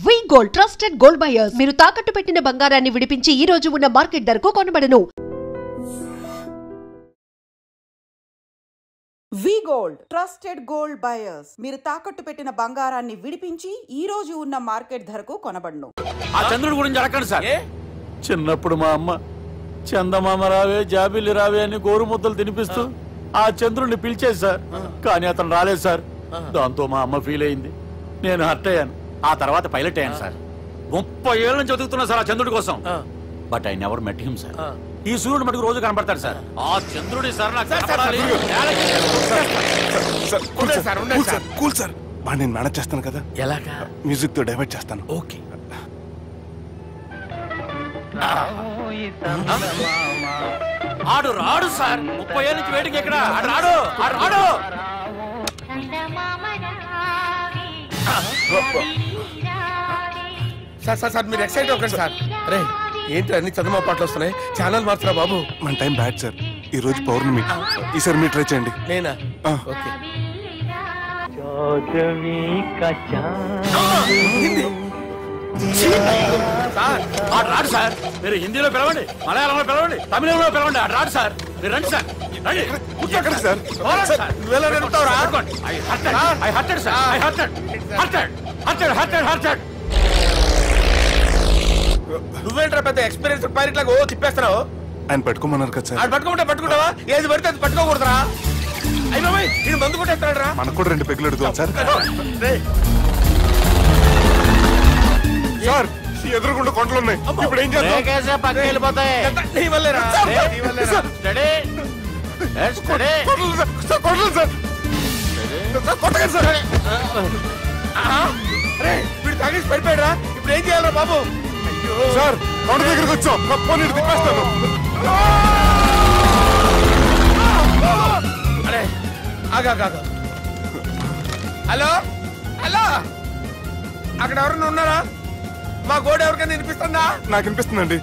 వి gold trusted gold buyers. మీరు తాకట్టు పెట్టిన బంగారాన్ని విడిపించి ఈ రోజు ఉన్న మార్కెట్ ధరకు కొనబడను. వి గోల్డ్ ట్రస్టెడ్ గోల్డ్ బయర్స్. మీరు తాకట్టు పెట్టిన బంగారాన్ని విడిపించి ఈ రోజు ఉన్న మార్కెట్ ధరకు కొనబడను. ఆ చంద్రుడి గురించి అడగండి సార్. చిన్నప్పుడు మా అమ్మ చందమామ రావే జాబిల్లి రావే అని గోరు ముద్దలు తినిపిస్తూ ఆ చంద్రుడిని పిలిచేది సార్. కానీ అతను రాలేదు సార్. దాంతో మా అమ్మ ఫీల్ అయింది, నేను హర్ట్ అయ్యాను. ఆ తర్వాత పైలట్ అయ్యాను సార్. 30 ఏళ్ళ నుంచి చదువుతున్నా సార్ ఆ చంద్రుడి కోసం. But I never met him sir. ఈ సూర్యుడు మటుకు రోజు కనబడతాడు సార్. ఆ చంద్రుడి సార్ నాకు కూల్ సార్. నేను మేనేజ్ చేస్తాను కదా. ఎలాగా? మ్యూజిక్ తో డైవర్ట్ చేస్తాను. ఓకే. ఆడు రాడు సార్. 30 ఏళ్ళ నుంచి వెయిటింగ్ ఎక్కడ? ఆడు రాడు, ఆడు రాడు. సార్ మీరు ఎక్సైట్ అవ్వకండి సార్. రే ఏంటి అన్ని చదువు పాటలు వస్తున్నాయి, ఛానల్ మార్చరా బాబు. మన టైం బ్యాడ్ సార్. ఈ రోజు పౌర్ణమి. ఈసారి మీరు ట్రై చేయండి. నేనా? ఓకే. ఆడు రాడు సార్. మీరు హిందీలో పిలవండి, మలయాళంలో పిలవండి, తమిళంలో పిలవండి. ఆడు రాడు సార్. మీరు రండి సార్, రండి. కూర్చోకండి సార్. నువ్వేంట్రా పెద్ద ఎక్స్పీరియన్స్ పైరెట్ లాగా ఓ తిప్పేస్తున్నావు. ఆయన పట్టుకోమన్నారు కదా సార్. ఆడు పట్టుకుంటావా? ఏది పడితే అది పట్టుకోకూడదురా. అయ్యి బాబాయ్ ఇది మందు కొట్టేస్తాడు రా. మనకు కూడా 2 పెగ్గులు అడుగుతాం సార్. సార్ ఎదురుకుండా కొండలు ఉన్నాయి, ఇప్పుడు ఏం చేద్దాం? పక్కకి వెళ్ళిపోతాయి. నీ వల్లేరా. వీడు తాగేసి పడిపోయాడు రా. ఇప్పుడు ఏం చేయాలరా బాబు? సార్ కొండ దగ్గరికి వచ్చాం, నీరు తిప్పేస్తాను. అరే ఆగా. హలో హలో, అక్కడ ఎవరన్నా ఉన్నారా? మా గోడ ఎవరికైనా వినిపిస్తుందా? నాకు వినిపిస్తుందండి.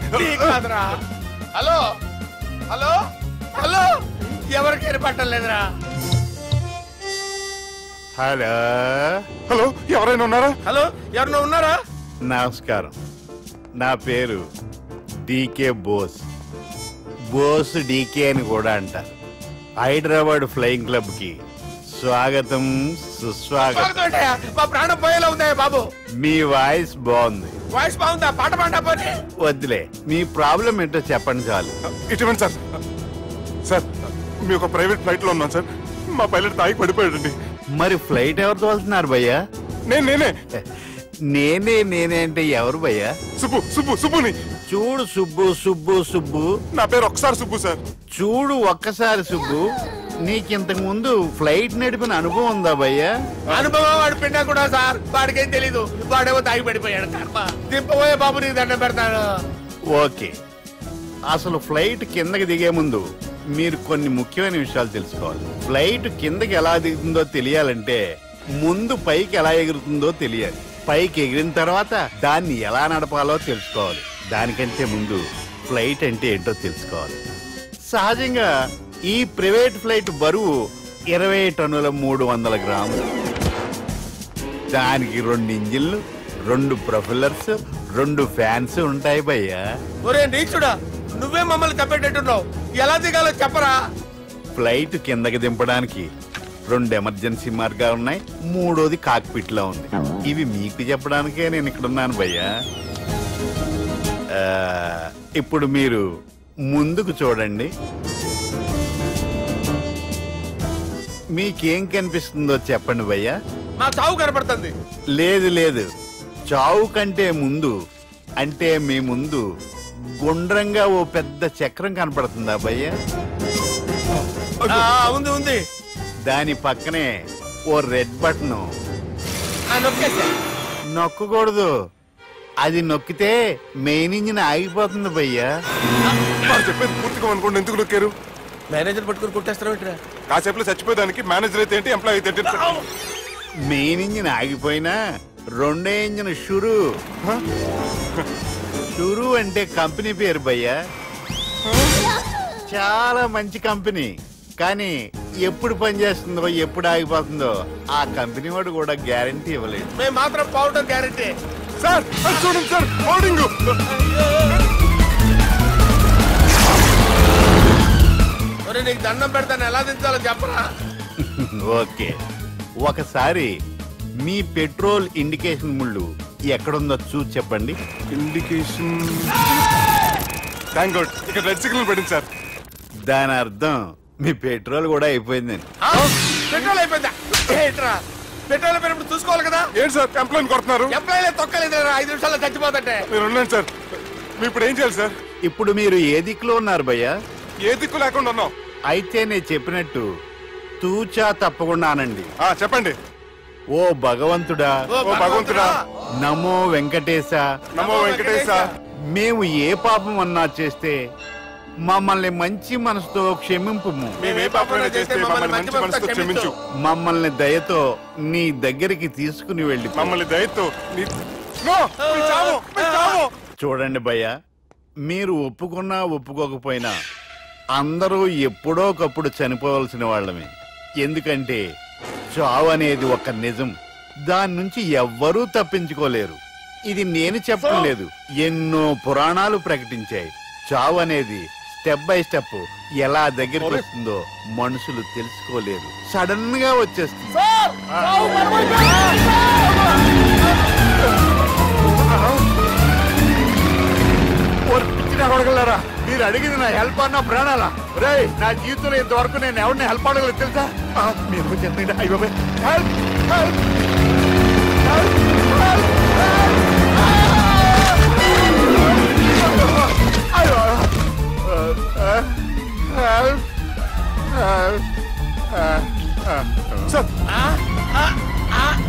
కాదురా. హలో హలో హలో, ఎవరికి వినపట్టలేదురా. హలో హలో, ఎవరైనా ఉన్నారా? హలో ఎవరైనా ఉన్నారా? నమస్కారం, నా పేరు డీకే బోస్. బోస్ డీకే అని కూడా అంటారు. హైదరాబాద్ ఫ్లయింగ్ క్లబ్ కి స్వాగతం, సుస్వాగతం. మా ప్రాణం పోయేలా ఉందా బాబు? మీ వాయిస్ బాగుంది. వాయిస్ బాగుందా? పాట పాడా పోనీ. వద్దులే, మీ ప్రాబ్లం ఏంటో చెప్పండి చాలు. ఇటువంటి సార్. సార్ మీ ఒక ప్రైవేట్ ఫ్లైట్ లో ఉన్నాను సార్. మా పైలట్ తాగి పడిపోయాడండి. మరి ఫ్లైట్ ఎవరు తోలుతున్నారు భయ్యా? నేనే అంటే ఎవరు భయ్యా? సుబ్బుని. చూడు సుబ్బు. నా పేరు ఒకసారి సుబ్బు సార్. చూడు ఒక్కసారి సుబ్బు, నీకింతకు ముందు ఫ్లైట్ నడిపిన అనుభవం ఉందా భయ్యా? అనుభవం వాడు పిండా కూడా సార్. వాడికేం తెలీదు, వాడేమో తాగి పడిపోయాడు. దింపబోయే బాబు నీకు దండం పెడతాడు. ఓకే, అసలు ఫ్లైట్ కిందకి దిగే ముందు మీరు కొన్ని ముఖ్యమైన విషయాలు తెలుసుకోవాలి. ఫ్లైట్ కిందకి ఎలా దిగుతుందో తెలియాలంటే ముందు పైకి ఎలా ఎగురుతుందో తెలియాలి. పైకి ఎగిరిన తర్వాత దాన్ని ఎలా నడపాలో తెలుసుకోవాలి. దానికంటే ముందు ఫ్లైట్ అంటే ఏంటో తెలుసుకోవాలి. సహజంగా ఈ ప్రైవేట్ ఫ్లైట్ బరువు 20 టన్నుల 300 గ్రాములు. దానికి 2 ఇంజిన్లు, 2 ప్రొపెల్లర్స్, 2 ఫ్యాన్స్ ఉంటాయి భయ్యా. ఒరే నీచుడా, నువ్వే మమ్మల్ని తప్పేటట్టున్నావు. ఎలా దిగాలో చెప్పరా? ఫ్లైట్ కిందకి దింపడానికి 2 ఎమర్జెన్సీ మార్గాలు ఉన్నాయి, 3వది కాక్పిట్ లో ఉంది. ఇవి మీకు చెప్పడానికే నేను ఇక్కడ ఉన్నాను భయ్యా. ఇప్పుడు మీరు ముందుకు చూడండి. మీకేం కనిపిస్తుందో చెప్పండి భయ్యా. నా చావు కనపడుతుంది. లేదు, చావు కంటే ముందు అంటే మీ ముందు గుండ్రంగా ఓ పెద్ద చక్రం కనపడుతుందా భయ్యా? ఉంది. దాని పక్కనే ఓ రెడ్ బటన్. నొక్కకూడదు, అది నొక్కితే మెయిన్ ఇంజిన్ ఆగిపోతుంది భయ్యా. చెప్పేది పూర్తిగా అనుకోండి. ఎందుకు నొక్కారు? మేనేజర్ పట్టుకుని కుట్టేస్తారా? కాసేపులో చచ్చిపోయేదానికి మేనేజర్ అయితే ఏంటి, ఎంప్లాయీ అయితే ఏంటి? మెయిన్ ఇంజిన్ ఆగిపోయినా 2వ ఇంజిన్ షురు అంటే కంపెనీ పేరు భయ్యా. చాలా మంచి కంపెనీ. కానీ ఎప్పుడు పనిచేస్తుందో ఎప్పుడు ఆగిపోతుందో ఆ కంపెనీ వాడు కూడా గ్యారంటీ ఇవ్వలేదు. మేము మాత్రం పౌడర్ గ్యారంటీ. సార్ చూడండి సార్ హోర్డింగ్. నీకు దండం పెడతాను, ఎలా దించాలో చెప్పరా? ఓకే, ఒకసారి మీ పెట్రోల్ ఇండికేషన్ ముళ్ళు ఎక్కడుందో చూసి చెప్పండి. ఇండికేషన్ థ్యాంక్ గాడ్, ఇక్కడ రెడ్ సిగ్నల్ పెట్టింది సార్. దాని అర్థం మీ పెట్రోల్ కూడా అయిపోయిందండి. పెట్రోల్ అయిపోయిందా? ఏంట్రా పెట్రోల్ అయిపోయినప్పుడు చూసుకోవాలి కదా. ఏంటి సార్ కంప్లైంట్ కొడుతున్నారు? ఎంప్లాయీలే తొక్కలేదు, 5 నిమిషాల్లో చచ్చిపోతుంటే. మీరు ఉండండి సార్, మీరు ఇప్పుడు ఏం చేయాలి సార్? ఇప్పుడు మీరు ఏ దిక్కులో ఉన్నారు భయ్యా? ఏ దిక్కు లేకుండా ఉన్నాం. అయితే నేను చెప్పినట్టు తూచా తప్పకుండా అనండి. చెప్పండి. ఓ భగవంతుడా, ఓ భగవంతుడా, నమో వెంకటేశ, నమో వెంకటేశ. మేము ఏ పాపం అన్నా చేస్తే మమ్మల్ని మంచి మనసుతో క్షమింపు. మేము ఏ పాపమైనా చేస్తే మమ్మల్ని మంచి మనసుతో క్షమించు. మమ్మల్ని దయతో నీ దగ్గరికి తీసుకుని వెళ్ళి మమ్మల్ని దయతో చూడండి భయ్యా, మీరు ఒప్పుకున్నా ఒప్పుకోకపోయినా అందరూ ఎప్పుడో ఒకప్పుడు చనిపోవలసిన వాళ్ళమే. ఎందుకంటే చావు అనేది ఒక నిజం, దాని నుంచి ఎవ్వరూ తప్పించుకోలేరు. ఇది నేను చెప్పడం లేదు, ఎన్నో పురాణాలు ప్రకటించాయి. చావు అనేది స్టెప్ బై స్టెప్ ఎలా దగ్గరికి వస్తుందో మనుషులు తెలుసుకోలేరు, సడన్ గా వచ్చేస్తుంది. మీరు అడిగింది నా హెల్ప్ అన్న ప్రాణాలా? రే, నా జీవితంలో ఇంతవరకు నేను ఎవరిని హెల్ప్ అడగలేదు తెలుసా? మీరు చెప్పండి. అయ్యో హెల్ప్ హెల్ప్ సార్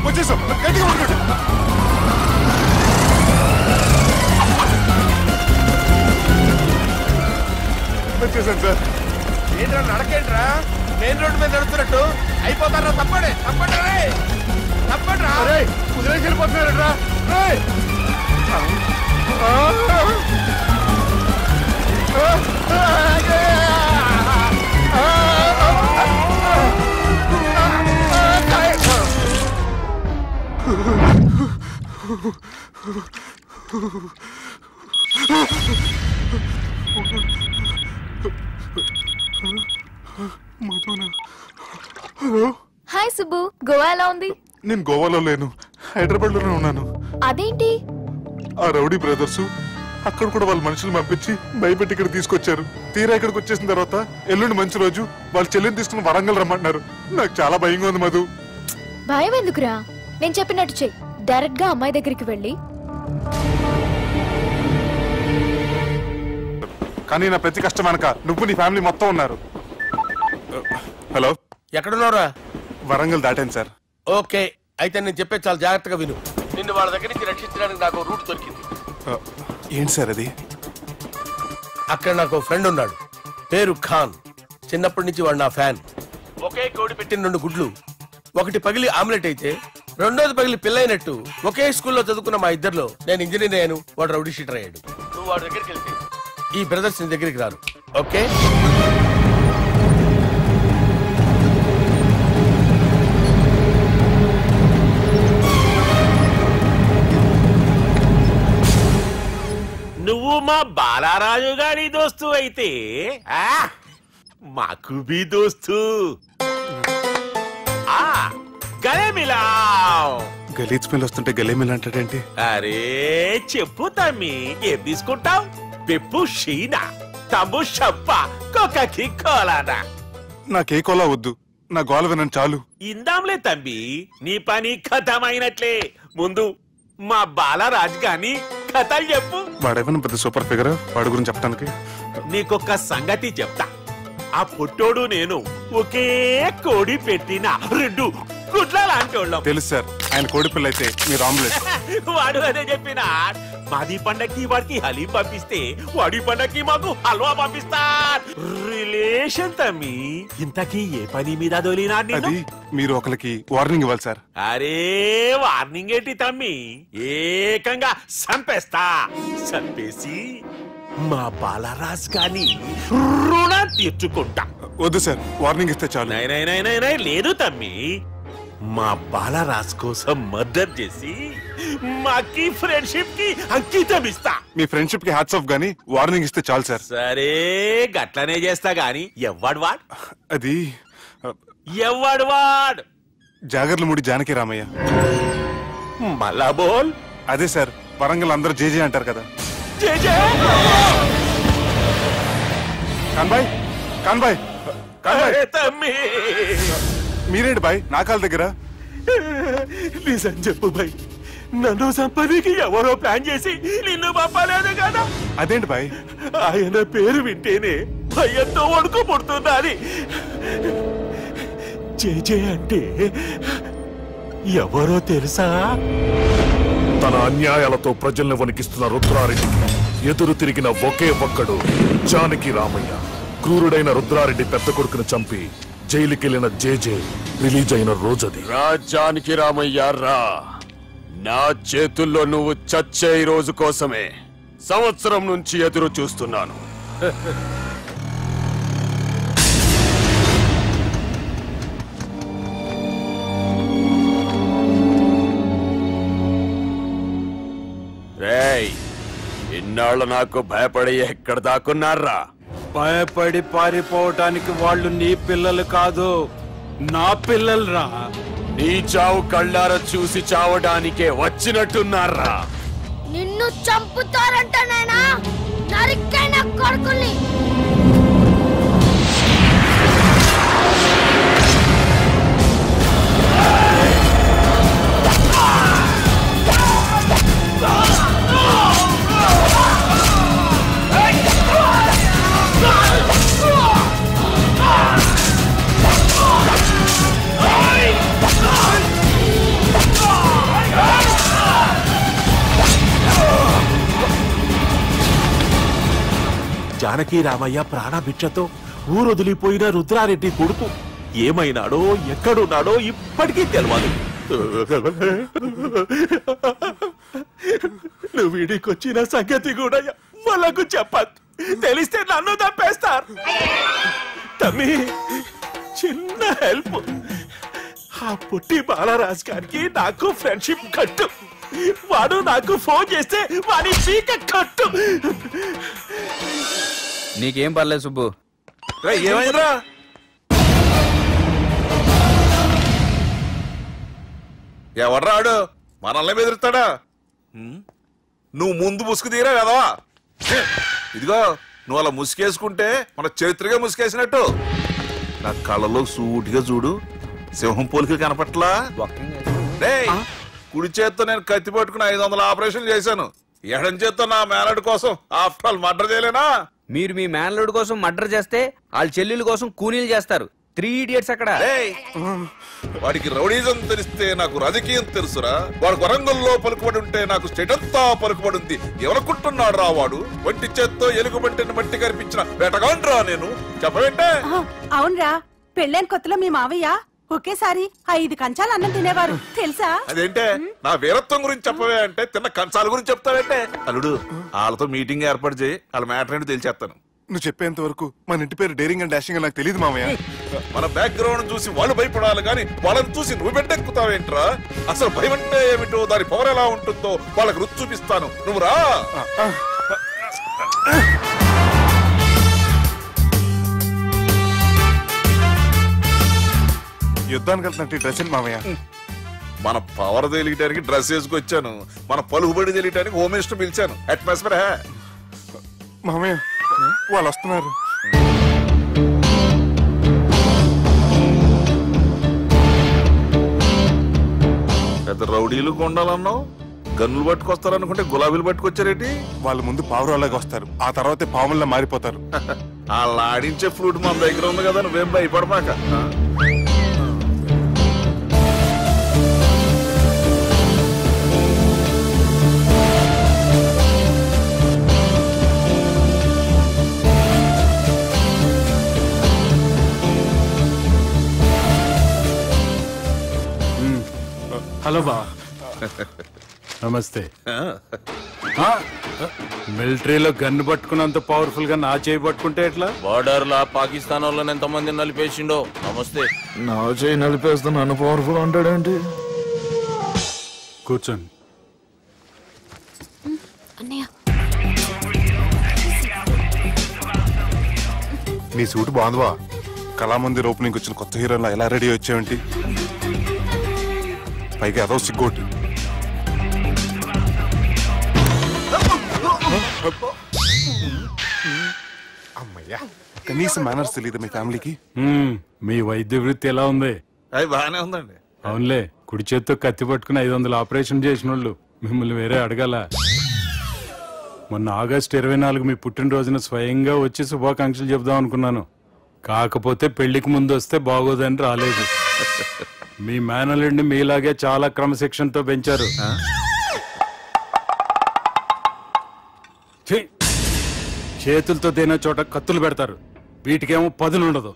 వచ్చేసాం, గట్టిగా పట్టుకోండి. వచ్చేసాను సార్. ఏంట్రా నడకేంట్రా? మెయిన్ రోడ్డు మీద నడుస్తున్నట్టు అయిపోతారా? తప్పండి తప్పండి రే, తప్పండి రా. కుదిరేసి వెళ్ళిపోతున్నారా? హాయ్ సుబ్బు, గోవా ఎలా ఉంది? నేను గోవాలో లేను, హైదరాబాద్ లోనే ఉన్నాను. అదేంటి? ఆ రౌడీ బ్రదర్స్ అక్కడ కూడా వాళ్ళ మనుషులు పంపించి భయపెట్టి ఇక్కడ తీసుకొచ్చారు. తీరా ఇక్కడికి వచ్చేసిన తర్వాత ఎల్లుండి మంచి రోజు వాళ్ళ చెల్లిని తీసుకుని వరంగల్ రమ్మంటున్నారు. నాకు చాలా భయంగా ఉంది మధు. భయం ఎందుకురా? నేను చెప్పినట్టు చెయ్యి. డైరెక్ట్ గా అమ్మాయి దగ్గరికి వెళ్ళి. కానీ నా ప్రతి కష్టం వెనక నువ్వు నీ ఫ్యామిలీ మొత్తం ఉన్నారు. హలో, ఎక్కడున్నారా? వరంగల్ దాటాను సార్. ఓకే, అయితే నేను చెప్పేది చాలా జాగ్రత్తగా విను. నిన్ను వాళ్ళ దగ్గర నుంచి రక్షించడానికి నాకు రూట్ దొరికింది. ఏంటి సార్ అది? అక్కడ నాకు ఫ్రెండ్ ఉన్నాడు, పేరు ఖాన్. చిన్నప్పటి నుంచి వాడు నా ఫ్యాన్. ఒకే కోడి పెట్టిన 2 గుడ్లు, ఒకటి పగిలి ఆమ్లెట్ అయితే రెండోది పగిలి పిల్లైనట్టు ఒకే స్కూల్లో చదువుకున్న మా ఇద్దరిలో నేను ఇంజనీర్ అయ్యాను, వాడు రౌడీ షీటర్ అయ్యాడు. నువ్వు వాడి దగ్గరికి వెళ్తే ఈ బ్రదర్స్ నీ దగ్గరికి రారు. ఓకే? నువ్వు మా బాలారాజు గారి దోస్తు అయితే మాకు బి దోస్తు. గలే మిలావ్. గలీజ్ స్మెల్ వస్తుంటే గలే మిలా అంటాడేంటి? అరే చెప్పు తమ్మి, ఏం తీసుకుంటావు? పెప్పు షీనా, తమ్ము షప్ప, కొకకి కోలానా? నాకే కోలా వద్దు, నా గోల వినండి చాలు. ఇందాంలే తమ్మి, నీ పని ఖతమైనట్లే. ముందు మా బాలరాజ్ గాని కథలు చెప్పు. వాడేమైనా పెద్ద సూపర్ ఫిగర్, వాడి గురించి చెప్పడానికి. నీకొక సంగతి చెప్తా. ఆ పుట్టోడు నేను ఒకే కోడి పెట్టిన 2 గుడ్ల లాంటోళ్ళం. తెలుసు సార్, ఆయన కోడి పిల్ల అయితే మీరు ఆమ్లెట్. వాడు అదే చెప్పిన. మాది పండక్కి వాడికి హలీం పంపిస్తే వాడి పండక్కి మాకు హల్వా పంపిస్తా. రిలేషన్ తమ్మి. ఇంతకీ ఏ పని మీద దొలినా? అది మీరు ఒకరికి వార్నింగ్ ఇవ్వాలి సార్. అరే వార్నింగ్ ఏంటి తమ్మి, ఏకంగా సంపేస్తా. సంపేసి మా బాలరాజ్ గాని రుణం తీర్చుకుంటా. వద్దు సార్, వార్నింగ్ ఇస్తే చాలు. లేదు తమ్మి, మా బాలరాజ్ కోసం మర్డర్ చేసి మాకి ఫ్రెండ్షిప్ కి అంకితం ఇస్తా. మీ ఫ్రెండ్షిప్ కి హ్యాట్స్ ఆఫ్ గానీ వార్నింగ్ ఇస్తే చాలు సార్. సరే గట్లనే చేస్తా గాని ఎవ్వడు వాడ్ అది ఎవ్వడు వాడ్ జాగర్లమూడి జానకి రామయ్య. మళ్ళా బోల్. అదే సార్, వరంగల్ అందరూ జేజే అంటారు కదా. కాన్బాయ్ కాన్బాయ్ కాన్బాయ్ తమ్మి మీరేంటి బాయ్ నా కాళ్ళ దగ్గర? నిజం చెప్పు బాయ్, నన్ను సంపదికి ఎవరో ప్లాన్ చేసి నిన్ను పంపలేదు కదా. అదేంటి బాయ్? ఆయన పేరు వింటేనే భయంతో వణుకు పుడుతున్నది. జేజే అంటే ఎవరో తెలుసా? తన అన్యాయాలతో ప్రజల్ని వణికిస్తున్న రుద్రారెడ్డికి ఎదురు తిరిగిన ఒకే ఒక్కడు జానకి రామయ్య. క్రూరుడైన రుద్రారెడ్డి పెద్ద కొడుకును చంపి జైలుకెళ్లిన జేజే రిలీజ్ అయిన రోజది. రా జానకి రామయ్య రా, నా చేతుల్లో నువ్వు చచ్చే రోజు కోసమే సంవత్సరం నుంచి ఎదురు చూస్తున్నాను. రేయ్, ఇన్నాళ్ళు నాకు భయపడి ఎక్కడ దాక్కున్నారా? భయపడి పారిపోవటానికి వాళ్ళు నీ పిల్లలు కాదు, నా పిల్లలు రా. నీ చావు కళ్ళారా చూసి చావడానికే వచ్చినట్టున్నారా? నిన్ను చంపుతారంట నేనా నరికైన కొడుకుల్ని. జానకి రామయ్య ప్రాణభిక్షతో ఊరొదిలిపోయిన రుద్రారెడ్డి కొడుకు ఏమైనాడో ఎక్కడున్నాడో ఇప్పటికీ తెలియదు. నువ్వు వీడికొచ్చిన సంగతి కూడా వాళ్ళకు చెప్పదు. తెలిస్తే నన్ను తప్పేస్తారు. తమ్మి, చిన్న హెల్ప్. ఆ పుట్టి బాలరాజ్ గారికి నాకు ఫ్రెండ్షిప్ కట్టు. వాడు నాకు ఫోన్ చేస్తే వాడి పీక కట్టు. నీకేం పర్లేదు సుబ్బు. ఏమైందిరా? ఎవడ్రాడు మనల్ని బెదిరిస్తాడా? నువ్వు ముందు ముసుగు తీరా కదవా? ఇదిగో నువ్వు అలా ముసుకేసుకుంటే మన చరిత్రగా ముసుకేసినట్టు. నా కళ్ళలో సూటిగా చూడు, సింహం పోలికలు కనపట్లా? కుడి చేత్తో నేను కత్తి పట్టుకుని 500 ఆపరేషన్ చేశాను. ఎడం చేత్తో నా మేనడు కోసం ఆఫ్టర్ ఆల్ మర్డర్ చేయలేనా? మీరు మీ మేనలుడి కోసం మర్డర్ చేస్తే వాళ్ళ చెల్లెల కోసం కూనీలు చేస్తారు. 3 ఇడియట్స్ అక్కడ. వాడికి రౌడీజం తెలిస్తే నాకు రాజకీయం తెలుసురా. వాడు వరంగల్లో పలుకుబడి ఉంటే నాకు స్టేట్ అంతా పలుకుబడి ఉంది. ఎవరనుకుంటున్నాడు రా వాడు? వంటి చేత్తో ఎలుగుబంటిని మట్టి కనిపించిన వేటగాండ్రా నేను. చెప్పబెట్టే. అవునరా, పెళ్ళైన కొత్తలో మీ మావయ్య ఒకేసారి 5 కంచాలు అన్నం తినేవారు తెలుసా? అదేంటే నా వీరత్వం గురించి చెప్పవే అంటే తిన్న కంచాల గురించి చెప్తావేంటే? అల్లుడు, వాళ్ళతో మీటింగ్ ఏర్పాటు చేయి, వాళ్ళ మ్యాటర్ ఏంటో తెలిసేస్తాను. నువ్వు చెప్పేంత వరకు మన ఇంటి పేరు డేరింగ్ అండ్ డాషింగ్ నాకు తెలియదు మామయ్య. మన బ్యాక్గ్రౌండ్ చూసి వాళ్ళు భయపడాలి కానీ వాళ్ళని చూసి నువ్వు బిడ్డెక్కుతావేంట్రా? అసలు భయం అంటే ఏమిటో, దాని పవర్ ఎలా ఉంటుందో వాళ్ళకి రుచి చూపిస్తాను. నువ్వు రా. యుద్ధానికి వెళ్తున్నట్టు డ్రెస్ ఏంటి మామయ్య? మన పవర్ తెలియటానికి డ్రెస్ వేసుకొచ్చాను. మన పలుకుబడి తెలియటానికి హోమ్ మినిస్టర్ పిలిచాను. అట్మాస్ఫియర్ హే మామయ్య, వాళ్ళు వస్తున్నారు. పెద్ద రౌడీలు కొండాలన్నావు, గన్నులు పట్టుకొస్తారనుకుంటే గులాబీలు పట్టుకొచ్చారేంటి? వాళ్ళ ముందు పావురాలాగా వస్తారు, ఆ తర్వాతే పాముల్లా మారిపోతారు. వాళ్ళ ఆడించే ఫ్లూట్ మన దగ్గర ఉంది కదా, నువ్వేం భయపడమాక. హలో బా. నమస్తే. మిలిటరీలో గన్ను పట్టుకున్నంత పవర్ఫుల్ గా నా చేయి పట్టుకుంటే ఎట్లా? బార్డర్ లా పాకిస్తాన్ వాళ్ళని ఎంతమంది నలిపేసిండో. నమస్తే. నా చేయి నలిపేస్తా నన్ను పవర్ఫుల్ అంటాడేంటి? కూర్చోండి. నీ సూట్ బాగుందివా. కళామందిర్ ఓపెనింగ్ వచ్చిన కొత్త హీరోలా ఎలా రెడీ వచ్చావేంటి? పైగా అదో సిగ్గోటి. అమ్మయ్యా, కనీసం మేనర్స్ తెలియదు మీ ఫ్యామిలీకి. మీ వైద్య వృత్తి ఎలా ఉంది? అది బాగానే ఉందండి. అవునులే, కుడి చేత్తో కత్తి పట్టుకుని 500 ఆపరేషన్ చేసిన వాళ్ళు మిమ్మల్ని వేరే అడగాల. మొన్న ఆగస్టు 24 మీ పుట్టినరోజున స్వయంగా వచ్చి శుభాకాంక్షలు చెబుదాం అనుకున్నాను. కాకపోతే పెళ్లికి ముందు వస్తే బాగోదని రాలేదు. మీ మేనల్లుడిని మీలాగే చాలా క్రమశిక్షణతో పెంచారు. చేతులతో తినే చోట కత్తులు పెడతారు, వీటికేమో పదులుండదు.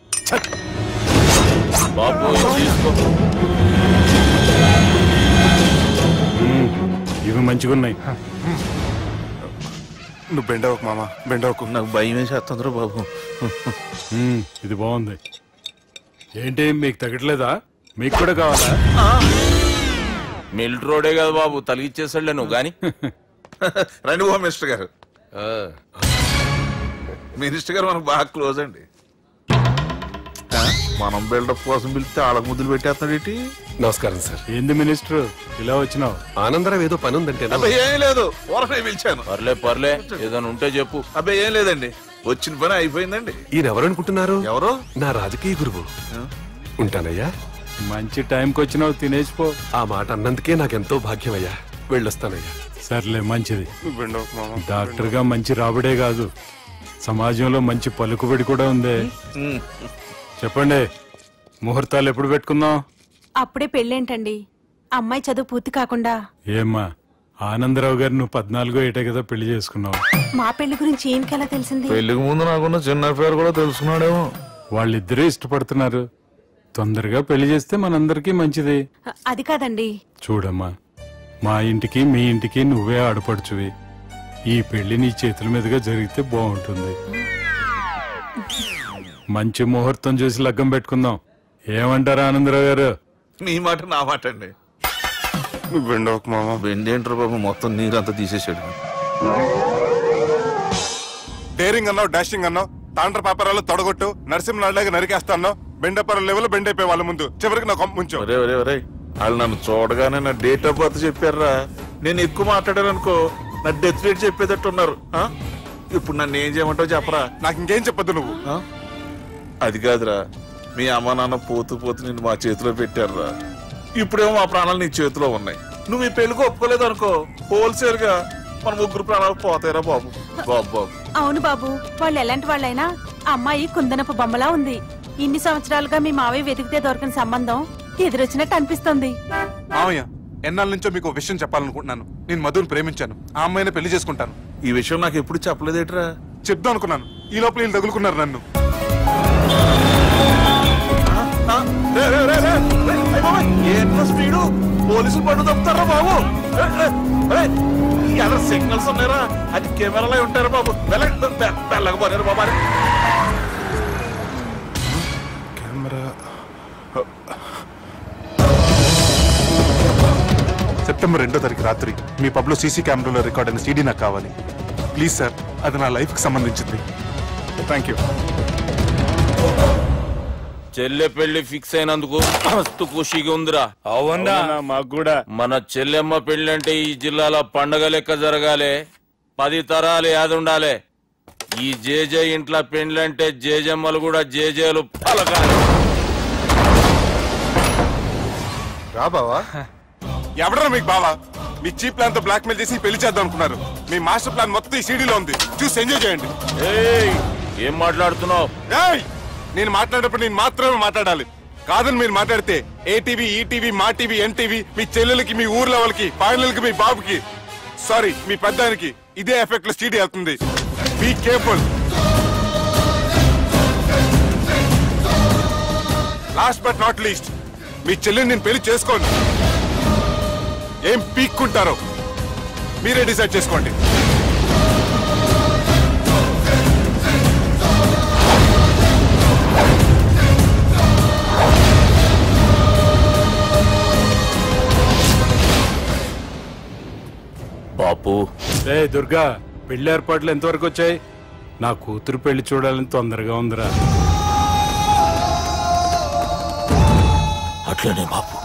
ఇవి మంచిగున్నాయి. నువ్వు బెండవకు మామ, బెండవకు. నాకు భయం వేసేస్తుందిరా బాబు. ఇది బాగుంది. ఏంటి మీకు తగ్గట్లేదా? మీకు కూడా కావాలా? మిలిటరీ రోడే కదా బాబు, తలిగిచ్చేసాడులే నువ్వు గాని. రండి ఓ మినిస్టర్ గారు. మినిస్టర్ గారు మనకు బాగా క్లోజ్ అండి. మనం బిల్డప్ కోసం పిలిస్తే ఆళ్ళకు ముద్దులు పెట్టేస్తున్నాడు ఏంటి? నమస్కారం సార్. ఏంది మినిస్టర్ ఇలా వచ్చినావు? ఆనందరావు ఏదో పని ఉందంటే. అబ్బాయి ఏం లేదు, ఊరనే పిలిచాను. పర్లే ఏదైనా ఉంటే చెప్పు. అబ్బాయి ఏం లేదండి, వచ్చిన పని అయిపోయిందండి. ఈయన ఎవరు అనుకుంటున్నారు? ఎవరు? నా రాజకీయ గురువు. ఉంటానయ్యా. మంచి టైంకి వచ్చినావు, తినేసిపో. ఆ మాట అన్నందుకే నాకెంతో భాగ్యమయ్యా. వెళ్ళొస్తానయ్యా. సర్లే, మంచిది. డాక్టర్ గా మంచి రాబడే కాదు, సమాజంలో మంచి పలుకుబడి కూడా ఉంది. చెప్పండి, ముహూర్తాలు ఎప్పుడు పెట్టుకుందాం? అప్పుడే పెళ్ళేంటండి, అమ్మాయి చదువు పూర్తి కాకుండా. ఏమ్మా, ఆనందరావు గారు నువ్వు 14 ఏటే కదా పెళ్లి చేసుకున్నావు. మా పెళ్లి గురించి ఈయనకెలా తెలిసింది? పెళ్లికి ముందు నాకున్న చిన్న పేరు కూడా తెలుసుకున్నాడేమో. వాళ్ళిద్దరే ఇష్టపడుతున్నారు, తొందరగా పెళ్లి చేస్తే మనందరికీ మంచిది. అది కాదండి. చూడమ్మా, మా ఇంటికి మీ ఇంటికి నువ్వే ఆడపడుచువి. ఈ పెళ్లి నీ చేతుల మీదుగా జరిగితే బాగుంటుంది. మంచి ముహూర్తం చూసి లగ్గం పెట్టుకుందాం. ఏమంటారా ఆనందరావు గారు? నీ మాట నా మాట అండి. బెండేంటారు బాబు, మొత్తం నీరంతా తీసేసాడు. డేరింగ్ అన్నావు, డాషింగ్ అన్నావు, తాండ్ర పాపరాలు తొడగొట్టు, నరసింహనాళ్ళగా నరికేస్తా అన్నావు. బెండపర లెవెల్ బెండ్ అయిపోయి వాళ్ళ ముందు చివరికి నా కొంప ముంచు. వాళ్ళు నన్ను చూడగానే నా డేట్ ఆఫ్ బర్త్ చెప్పారా? నేను ఎక్కువ మాట్లాడాను అనుకో, నా డెత్ రేట్ చెప్పేటట్టు ఉన్నారు. ఇప్పుడు నన్ను ఏం చేయమంటావు చెప్పరా? నాకు ఇంకేం చెప్పద్దు నువ్వు. అది కాదురా, మీ అమ్మ నాన్న పోతూ నిన్ను మా చేతిలో పెట్టారురా. ఇప్పుడేమో మా ప్రాణాలు నీ చేతిలో ఉన్నాయి. నువ్వు ఈ పెళ్లికి ఒప్పుకోలేదు అనుకో, హోల్సేల్ గా మన ముగ్గురు ప్రాణాలు పోతాయిరా బాబు. బాబు అవును బాబు, వాళ్ళు ఎలాంటి వాళ్ళైనా అమ్మాయి కుందనపు బొమ్మలా ఉంది. ఇన్ని సంవత్సరాలుగా మీ మావయ్య వెతికితే దొరకని సంబంధం ఎదురొచ్చినట్టు అనిపిస్తుంది. మావయ్య, ఎన్నాళ్ళ నుంచో మీకు విషయం చెప్పాలనుకుంటున్నాను. నేను మధుని ప్రేమించాను, ఆ అమ్మాయిని పెళ్లి చేసుకుంటాను. ఈ విషయం నాకు ఎప్పుడు చెప్పలేదేట్రా? చెప్దాం అనుకున్నాను, ఈ లోపల వీళ్ళు తగులుకున్నారు నన్ను. స్పీడు పోలీసులు పట్టు తప్పుతారా బాబు? ఎలా సిగ్నల్స్ ఉన్నారా? అది కెమెరాలో ఉంటారా బాబు? వెళ్ళకపోయారు బాబా. కెమెరా సెప్టెంబర్ 2వ తారీఖు రాత్రి మీ పబ్లో సీసీ కెమెరాలో రికార్డ్ అయిన సీడీ నాకు కావాలి ప్లీజ్ సార్. అది నా లైఫ్ కి సంబంధించింది. Thank you. చెల్లె పెళ్లి ఫిక్స్ అయినందుకు మస్తు ఖుషిగా ఉందిరా. అవునా? మాకు కూడా. మన చెల్లెమ్మ పెళ్లి అంటే ఈ జిల్లాలో పండగ లెక్క జరగాలి, 10 తరాలు యాదుండాలి. ఈ జేజే ఇంట్లో పెండ్లంటే జేజమ్మలు కూడా జేజేలు పలకాలి. రా బావా. ఎవడరా మీకు బావా? మీ చీప్ ప్లాన్ తో బ్లాక్ మెయిల్ చేసి పెళ్లి చేద్దాం అనుకున్నారు. మీ మాస్టర్ ప్లాన్ మొత్తం ఈ సీడీలో ఉంది, చూసి ఎంజాయ్ చేయండి. ఏం మాట్లాడుతున్నావు? నేను మాట్లాడేటప్పుడు నేను మాత్రమే మాట్లాడాలి, కాదని మీరు మాట్లాడితే ఏటీవీ, ఈటీవీ, మా టీవీ, ఎన్టీవీ, మీ చెల్లెలకి, మీ ఊర్లో వాళ్ళకి, ఫైనల్ కి మీ బాబుకి, సారీ మీ పెద్దానికి ఇదే ఎఫెక్ట్ లో సీడీ అవుతుంది. Be careful. Last but not least, మీ చెల్లెని నేను పెళ్లి చేసుకోను. ఏం పీక్కుంటారో మీరే డిసైడ్ చేసుకోండి. బాపు రే దుర్గా, పెళ్లి ఏర్పాట్లు ఎంతవరకు వచ్చాయి? నా కూతురు పెళ్లి చూడాలని తొందరగా ఉందిరా. అట్లనే బాపు.